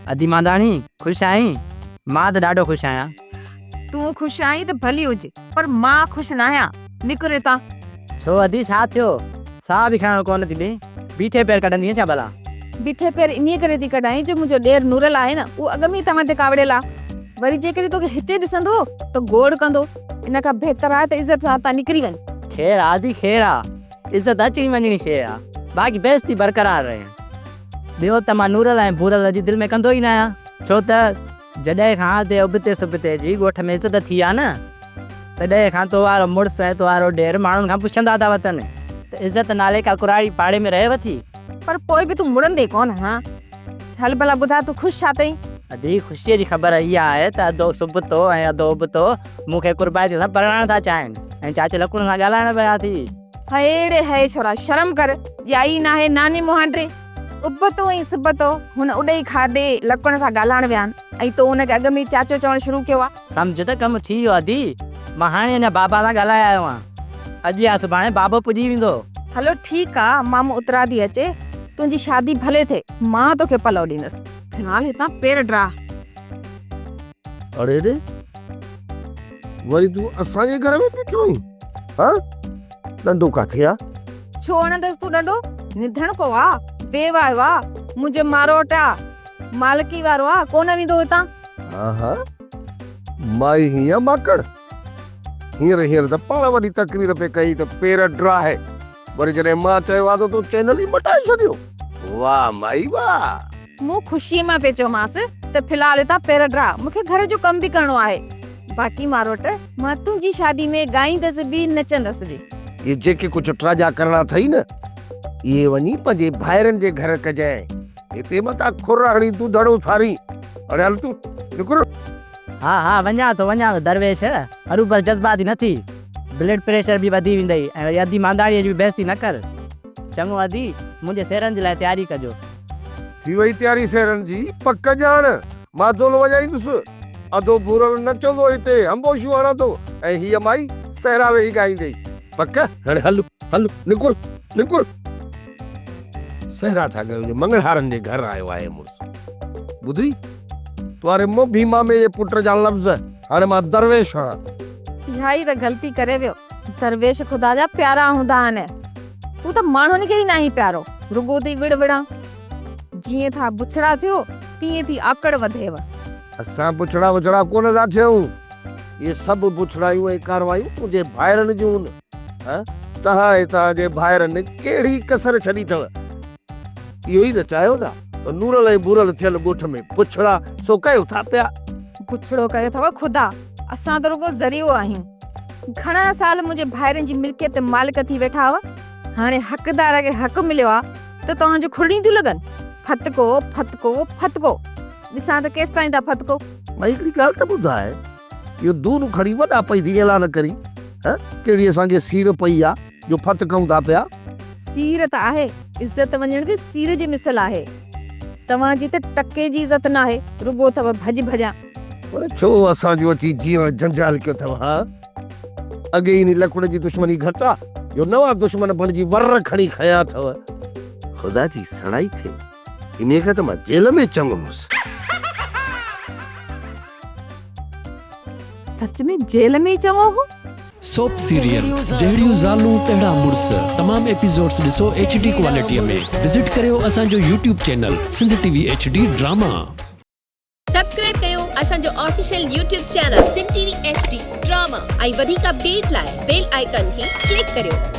अदी मांदाणी खुश आई? मां त ॾाढो खुश आहियां। तू खुश आई त भली हुजे, पर मां खुश न आहियां। निकिरे ता। छो अदी छा थियो? साह बि खणणु कोन थी ॾे, बीठे पैर कढंदी छा भला? बीठे पैर इन करे थी कढाई जो मुंहिंजो ॾेर नूरल आहे न, उहो अॻ में तव्हां ते कावड़ियल आहे। वरी जेकॾहिं तोखे हिते ॾिसंदो त गोड़ कंदो। इन खां बहितर आहे त इज़त सां तां निकिरी वञ। खैर आदि खैर आहे, इज़त अचणी वञणी शइ आहे, बाक़ी बेइज़ती बरक़रार रहे। ॿियो त मां नूरल ऐं भूरल जी दिलि में कंदो ई न आहियां, छो त जॾहिं खां ते उबते सुबते जी ॻोठ में इज़त थी आहे न, तॾहिं खां तो वारो मुड़ुसु ऐं तो वारो ॾेर माण्हुनि खां पुछंदा था वतन त इज़त नाले का कुराड़ी पाड़े में रहेव थी। पर पोइ बि तूं मुड़ंदे कोन। हाँ हल भला ॿुधा तूं ख़ुशि छा अथई? अदी ख़ुशीअ जी ख़बर इहा आहे त अधो सुबतो ऐं अधो उबतो मूंखे कुर्बानी सां परणाइण था चाहिनि ऐं चाचे लकुण सां ॻाल्हाइण पिया थी। हेड़े हे छोरा शर्म कर। याई ना है नानी मुहांडे उबतो ऐं सुबतो हुन उॾेई खाधे लकुण सां ॻाल्हाइण विया आहिनि ऐं तो हुनखे अॻ में चाचो चवणु शुरू कयो आहे। सम्झ त कमु थी वियो अदी, मां हाणे अञा बाबा सां ॻाल्हाए आयो आहियां। अॼु या सुभाणे बाबो पुॼी वेंदो। हलो ठीकु आहे, मामू उतरा थी अचे, तुंहिंजी शादी भले थिए, मां तोखे पलो ॾींदसि। फिलहाल हितां पेर ड्रा। अरे रे वरी तू असांजे घर में पियो आई? हाँ डंडो काथे आ? छो हणंदसि तूं डंडो? निधण को आहे, बेवायो आहे, मुंहिंजो मारोट आहे, मालकी वारो आहे, कोन वेंदो हितां। हाँ माई हीअं माकड़ हींअर त पाण वॾी तकरीर पे कई त पेर ड्रा है, वरी जॾहिं मां चयो आहे त तूं चैनल ई मटाए छॾियो। वाह माई वाह। मूं ख़ुशीअ मां पे चयोमांसि त फिलहाल हितां पेर ड्रा, मूंखे घर जो कमु बि करिणो आहे। बाक़ी मारोट मां तुंहिंजी शादी में ॻाईंदसि बि नचंदसि बि। ये जेके कुछ ट्राजा करणा थई न, ये वञी पंहिंजे भाइरनि जे घर कजांइ। हिते मतां खुर हणी तूं धड़ो थारी। अरे हल तूं निकुर। हा वञा थो दरवेश, हरूभर जज़्बाती न थी, ब्लड प्रेशर बि वधी वेंदई ऐं वरी अदी मांदाणीअ जी बि बेइज़ती न कर। चङो अदी, मुंहिंजे सेरनि जे लाइ तयारी कजो। थी वई तयारी सेरनि जी? पक ॼाण मां दोलो वॼाईंदुसि, अधो भूरल नचंदो हिते अंबोशू हणंदो ऐं हीअ माई सहरा वेही ॻाईंदई। पक हाणे हल हल निकुर निकुर। सहरा था कयो, मंगलहारनि जे घर आयो आहे मुड़ुसु। ॿुधी तुआरे मुंहुं भी मामे जे पुट जा लफ़्ज़, हाणे मां दरवेश आहियां। इहा ई त ग़लती करे वियो। दरवेश ख़ुदा जा प्यारा हूंदा आहिनि, तूं त माण्हुनि खे ई न ई प्यारो, रुगो थी विड़ विड़ा। जीअं था बुछड़ा थियो तीअं थी आकड़ वधेव। असां बुछड़ा वुछड़ा कोन था थियूं, ये सभु बुछड़ायूं ऐं कारवायूं तुंहिंजे भाइरनि जूं आहिनि। तव्हां ऐं तव्हांजे भाइरनि कहिड़ी कसर छॾी अथव? इहो ई त चाहियो था त नूरल ऐं भूरल थियल ॻोठ में बुछड़ा सो कयो था पिया। बुछड़ो कयो अथव ख़ुदा, असां त रुगो ज़रियो आहियूं। घणा साल मुंहिंजे भाइरनि जी मिल्कियत मालिक थी वेठा हुआ, हाणे हक़दार खे हक़ मिलियो आहे त तव्हांजो खुड़ींदियूं लॻनि। फतको फतको फतको, ॾिसां त केसि ताईं था फतको। भाई हिकिड़ी ॻाल्हि त ॿुधाए, इहो दूर खणी वॾा पई थी ऐलान करी, कहिड़ी असांखे सीर पई आहे जो फतकऊं था पिया? सीर त आहे, इज़त वञण बि सीर जी मिसल आहे। तव्हांजी त टके जी इज़त न आहे, रुगो अथव भॼ भॼा। पर छो असांजो अची जीवन जंजाल कयो अथव? हा अॻे ई लकुड़ जी दुश्मनी घटि आहे जो नवां दुश्मन बणिजी वर खणी खया अथव। ख़ुदा जी सड़ाई थिए, इन खां त मां जेल में चङो हुउसि। सच में जेल में चङो हो? सोप सीरियल जहिड़ियूं ज़ालूं तहिड़ा मुड़ुस तमाम एपिसोड्स ॾिसो HD क्वालिटीअ में। विज़िट करियो असांजो YouTube channel Sindh TV HD drama. Subscribe कयो असांजो official YouTube channel Sindh TV HD drama ऐं वधीक अपडेट लाइ बेल आइकन खे क्लिक करियो।